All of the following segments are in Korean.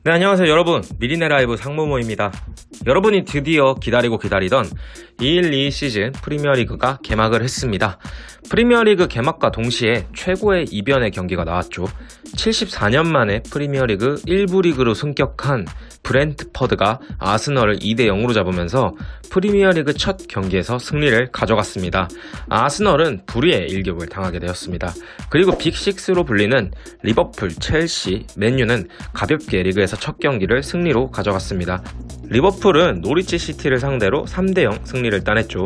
네, 안녕하세요 여러분, 미리네 라이브 상무모입니다. 여러분이 드디어 기다리던 212 시즌 프리미어리그가 개막을 했습니다. 프리미어리그 개막과 동시에 최고의 이변의 경기가 나왔죠. 74년 만에 프리미어리그 1부 리그로 승격한 브렌트퍼드가 아스널을 2대0으로 잡으면서 프리미어리그 첫 경기에서 승리를 가져갔습니다. 아스널은 불의의 일격을 당하게 되었습니다. 그리고 빅6로 불리는 리버풀, 첼시, 맨유는 가볍게 리그에서 첫 경기를 승리로 가져갔습니다. 리버풀은 노리치 시티를 상대로 3대0 승리를 따냈죠.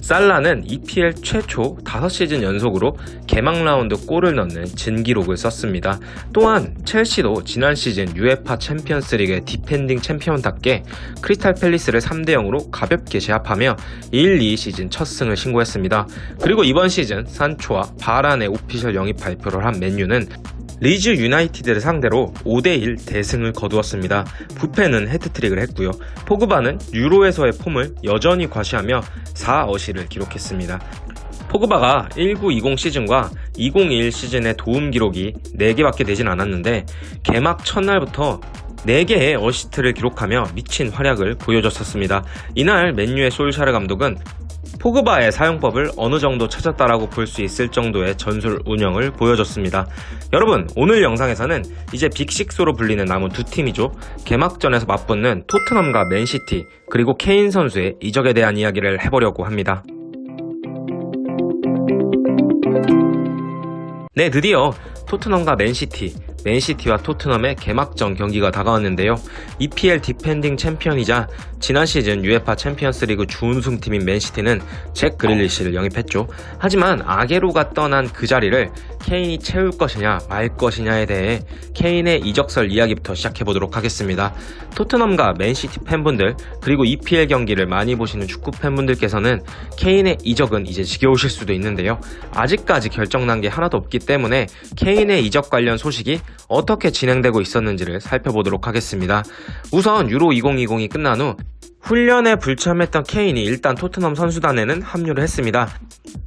살라는 EPL 최초 5시즌 연속으로 개막 라운드 골을 넣는 진기록을 썼습니다. 또한 첼시도 지난 시즌 UEFA 챔피언스리그의 디펜딩 챔피언답게 크리스탈 팰리스를 3대0으로 가볍게 제압하며 1-2 시즌 첫 승을 신고했습니다. 그리고 이번 시즌 산초와 바란의 오피셜 영입 발표를 한 맨유는 리즈 유나이티드를 상대로 5대1 대승을 거두었습니다. 부페는 헤트트릭을 했고요. 포그바는 유로에서의 폼을 여전히 과시하며 4어시를 기록했습니다. 포그바가 19-20 시즌과 2021 시즌의 도움 기록이 4개밖에 되진 않았는데 개막 첫날부터 4개의 어시스트를 기록하며 미친 활약을 보여줬었습니다. 이날 맨유의 솔샤르 감독은 포그바의 사용법을 어느 정도 찾았다라고 볼 수 있을 정도의 전술 운영을 보여줬습니다. 여러분, 오늘 영상에서는 이제 빅6로 불리는 남은 두 팀이죠. 개막전에서 맞붙는 토트넘과 맨시티, 그리고 케인 선수의 이적에 대한 이야기를 해보려고 합니다. 네, 드디어 토트넘과 맨시티와 토트넘의 개막전 경기가 다가왔는데요. EPL 디펜딩 챔피언이자 지난 시즌 UEFA 챔피언스리그 준우승팀인 맨시티는 잭 그릴리시를 영입했죠. 하지만 아게로가 떠난 그 자리를 케인이 채울 것이냐 말 것이냐에 대해 케인의 이적설 이야기부터 시작해보도록 하겠습니다. 토트넘과 맨시티 팬분들, 그리고 EPL 경기를 많이 보시는 축구 팬분들께서는 케인의 이적은 이제 지겨우실 수도 있는데요. 아직까지 결정난 게 하나도 없기 때문에 케인의 이적 관련 소식이 어떻게 진행되고 있었는지를 살펴보도록 하겠습니다. 우선 유로 2020이 끝난 후 훈련에 불참했던 케인이 일단 토트넘 선수단에는 합류를 했습니다.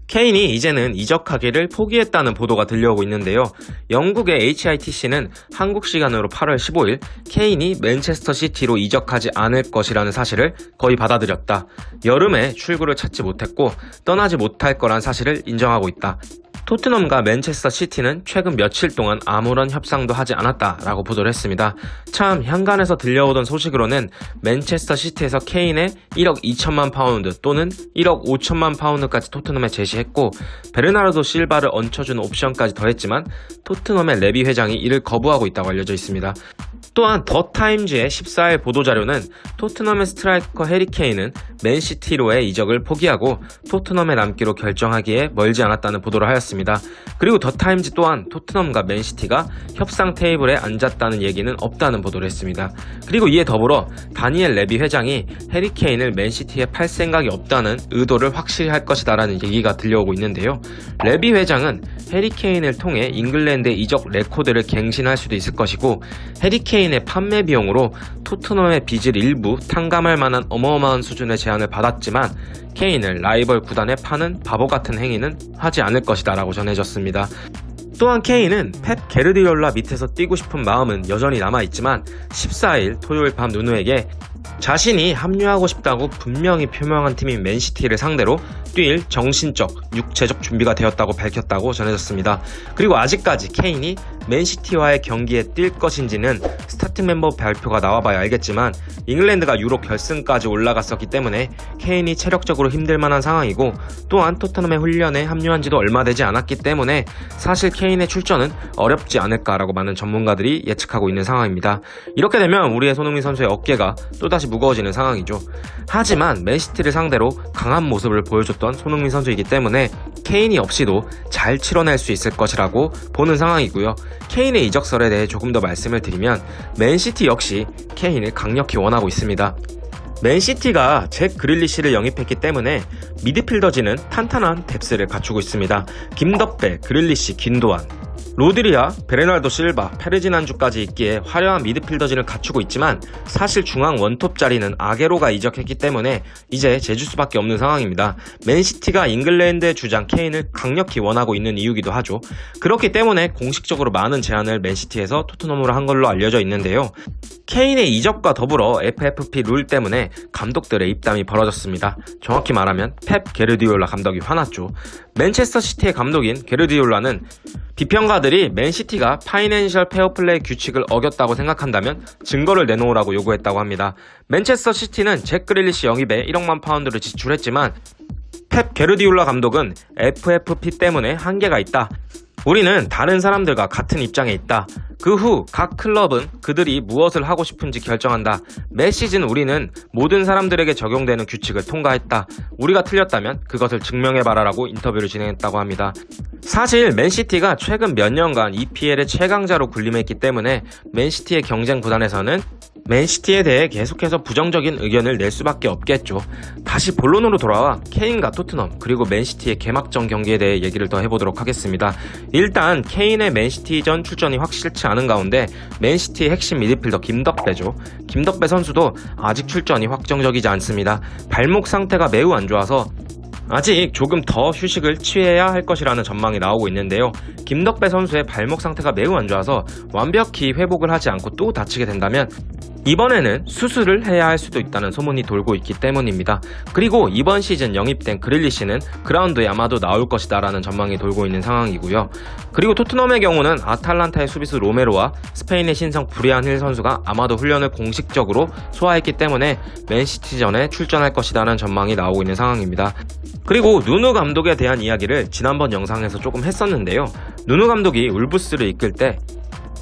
케인이 이제는 이적하기를 포기했다는 보도가 들려오고 있는데요. 영국의 HITC는 한국 시간으로 8월 15일 케인이 맨체스터 시티로 이적하지 않을 것이라는 사실을 거의 받아들였다. 여름에 출구를 찾지 못했고 떠나지 못할 거란 사실을 인정하고 있다. 토트넘과 맨체스터 시티는 최근 며칠 동안 아무런 협상도 하지 않았다라고 보도를 했습니다. 참 현관에서 들려오던 소식으로는 맨체스터 시티에서 케인의 1억 2천만 파운드 또는 1억 5천만 파운드까지 토트넘에 제시했고 베르나르도 실바를 얹혀주는 옵션까지 더했지만 토트넘의 레비 회장이 이를 거부하고 있다고 알려져 있습니다. 또한 더 타임즈의 14일 보도자료는 토트넘의 스트라이커 해리 케인은 맨시티로의 이적을 포기하고 토트넘에 남기로 결정하기에 멀지 않았다는 보도를 하였습니다. 그리고 더 타임즈 또한 토트넘과 맨시티가 협상 테이블에 앉았다는 얘기는 없다는 보도를 했습니다. 그리고 이에 더불어 다니엘 레비 회장이 해리 케인을 맨시티에 팔 생각이 없다는 의도를 확실히 할 것이다 라는 얘기가 들려오고 있는데요. 레비 회장은 해리 케인을 통해 잉글랜드의 이적 레코드를 갱신할 수도 있을 것이고 해리 케인의 판매 비용으로 토트넘의 빚을 일부 탕감할 만한 어마어마한 수준의 제안을 받았지만 케인을 라이벌 구단에 파는 바보 같은 행위는 하지 않을 것이다 라고 전해졌습니다. 또한 케인은 펩 게르디올라 밑에서 뛰고 싶은 마음은 여전히 남아있지만 14일 토요일 밤 누누에게 자신이 합류하고 싶다고 분명히 표명한 팀인 맨시티를 상대로 뛸 정신적, 육체적 준비가 되었다고 밝혔다고 전해졌습니다. 그리고 아직까지 케인이 맨시티와의 경기에 뛸 것인지는 스타팅 멤버 발표가 나와봐야 알겠지만 잉글랜드가 유로 결승까지 올라갔었기 때문에 케인이 체력적으로 힘들 만한 상황이고 또한 토트넘의 훈련에 합류한 지도 얼마 되지 않았기 때문에 사실 케인의 출전은 어렵지 않을까라고 많은 전문가들이 예측하고 있는 상황입니다. 이렇게 되면 우리의 손흥민 선수의 어깨가 또다시 무거워지는 상황이죠. 하지만 맨시티를 상대로 강한 모습을 보여줬던 손흥민 선수이기 때문에 케인이 없이도 잘 치러낼 수 있을 것이라고 보는 상황이고요. 케인의 이적설에 대해 조금 더 말씀을 드리면 맨시티 역시 케인을 강력히 원하고 있습니다. 맨시티가 잭 그릴리시를 영입했기 때문에 미드필더진은 탄탄한 뎁스를 갖추고 있습니다. 김덕배, 그릴리시, 균도안, 로드리아, 베르나르도 실바, 페르지난주까지 있기에 화려한 미드필더진을 갖추고 있지만 사실 중앙 원톱 자리는 아게로가 이적했기 때문에 이제 제주스밖에 없는 상황입니다. 맨시티가 잉글랜드의 주장 케인을 강력히 원하고 있는 이유기도 하죠. 그렇기 때문에 공식적으로 많은 제안을 맨시티에서 토트넘으로 한 걸로 알려져 있는데요. 케인의 이적과 더불어 FFP 룰 때문에 감독들의 입담이 벌어졌습니다. 정확히 말하면 펩 게르디올라 감독이 화났죠. 맨체스터 시티의 감독인 게르디올라는 비평가들이 맨시티가 파이낸셜 페어플레이 규칙을 어겼다고 생각한다면 증거를 내놓으라고 요구했다고 합니다. 맨체스터 시티는 잭 그릴리시 영입에 1억만 파운드를 지출했지만 펩 게르디올라 감독은 FFP 때문에 한계가 있다. 우리는 다른 사람들과 같은 입장에 있다. 그 후 각 클럽은 그들이 무엇을 하고 싶은지 결정한다. 매 시즌 우리는 모든 사람들에게 적용되는 규칙을 통과했다. 우리가 틀렸다면 그것을 증명해봐라라고 인터뷰를 진행했다고 합니다. 사실 맨시티가 최근 몇 년간 EPL의 최강자로 군림했기 때문에 맨시티의 경쟁 구단에서는 맨시티에 대해 계속해서 부정적인 의견을 낼 수밖에 없겠죠. 다시 본론으로 돌아와 케인과 토트넘 그리고 맨시티의 개막전 경기에 대해 얘기를 더 해보도록 하겠습니다. 일단 케인의 맨시티전 출전이 확실치 않은 가운데 맨시티의 핵심 미드필더 김덕배죠. 김덕배 선수도 아직 출전이 확정적이지 않습니다. 발목 상태가 매우 안 좋아서 아직 조금 더 휴식을 취해야 할 것이라는 전망이 나오고 있는데요. 김덕배 선수의 발목 상태가 매우 안 좋아서 완벽히 회복을 하지 않고 또 다치게 된다면 이번에는 수술을 해야 할 수도 있다는 소문이 돌고 있기 때문입니다. 그리고 이번 시즌 영입된 그릴리시는 그라운드에 아마도 나올 것이다 라는 전망이 돌고 있는 상황이고요. 그리고 토트넘의 경우는 아탈란타의 수비수 로메로와 스페인의 신성 브리안 힐 선수가 아마도 훈련을 공식적으로 소화했기 때문에 맨시티전에 출전할 것이라는 전망이 나오고 있는 상황입니다. 그리고 누누 감독에 대한 이야기를 지난번 영상에서 조금 했었는데요. 누누 감독이 울브스를 이끌 때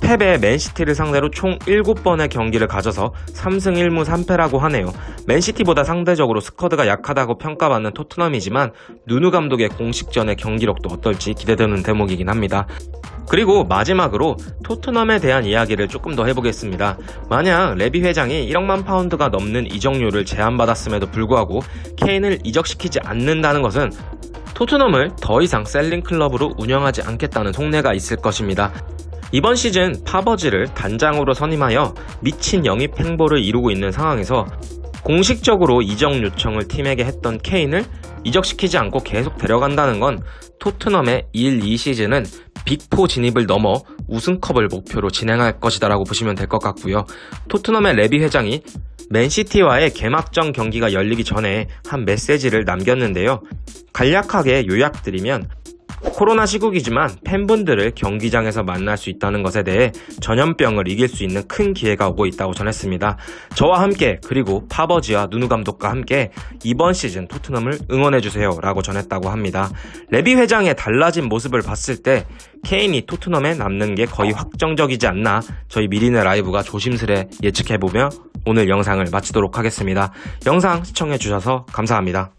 펩의 맨시티를 상대로 총 7번의 경기를 가져서 3승 1무 3패라고 하네요. 맨시티보다 상대적으로 스쿼드가 약하다고 평가받는 토트넘이지만 누누 감독의 공식전의 경기력도 어떨지 기대되는 대목이긴 합니다. 그리고 마지막으로 토트넘에 대한 이야기를 조금 더 해보겠습니다. 만약 레비 회장이 1억만 파운드가 넘는 이적료를 제안받았음에도 불구하고 케인을 이적시키지 않는다는 것은 토트넘을 더 이상 셀링 클럽으로 운영하지 않겠다는 속내가 있을 것입니다. 이번 시즌 파버지를 단장으로 선임하여 미친 영입 행보를 이루고 있는 상황에서 공식적으로 이적 요청을 팀에게 했던 케인을 이적시키지 않고 계속 데려간다는 건 토트넘의 1-2 시즌은 빅4 진입을 넘어 우승컵을 목표로 진행할 것이다 라고 보시면 될 것 같고요. 토트넘의 레비 회장이 맨시티와의 개막전 경기가 열리기 전에 한 메시지를 남겼는데요. 간략하게 요약드리면 코로나 시국이지만 팬분들을 경기장에서 만날 수 있다는 것에 대해 전염병을 이길 수 있는 큰 기회가 오고 있다고 전했습니다. 저와 함께 그리고 파버지와 누누 감독과 함께 이번 시즌 토트넘을 응원해주세요 라고 전했다고 합니다. 레비 회장의 달라진 모습을 봤을 때 케인이 토트넘에 남는 게 거의 확정적이지 않나 저희 미리네 라이브가 조심스레 예측해보며 오늘 영상을 마치도록 하겠습니다. 영상 시청해주셔서 감사합니다.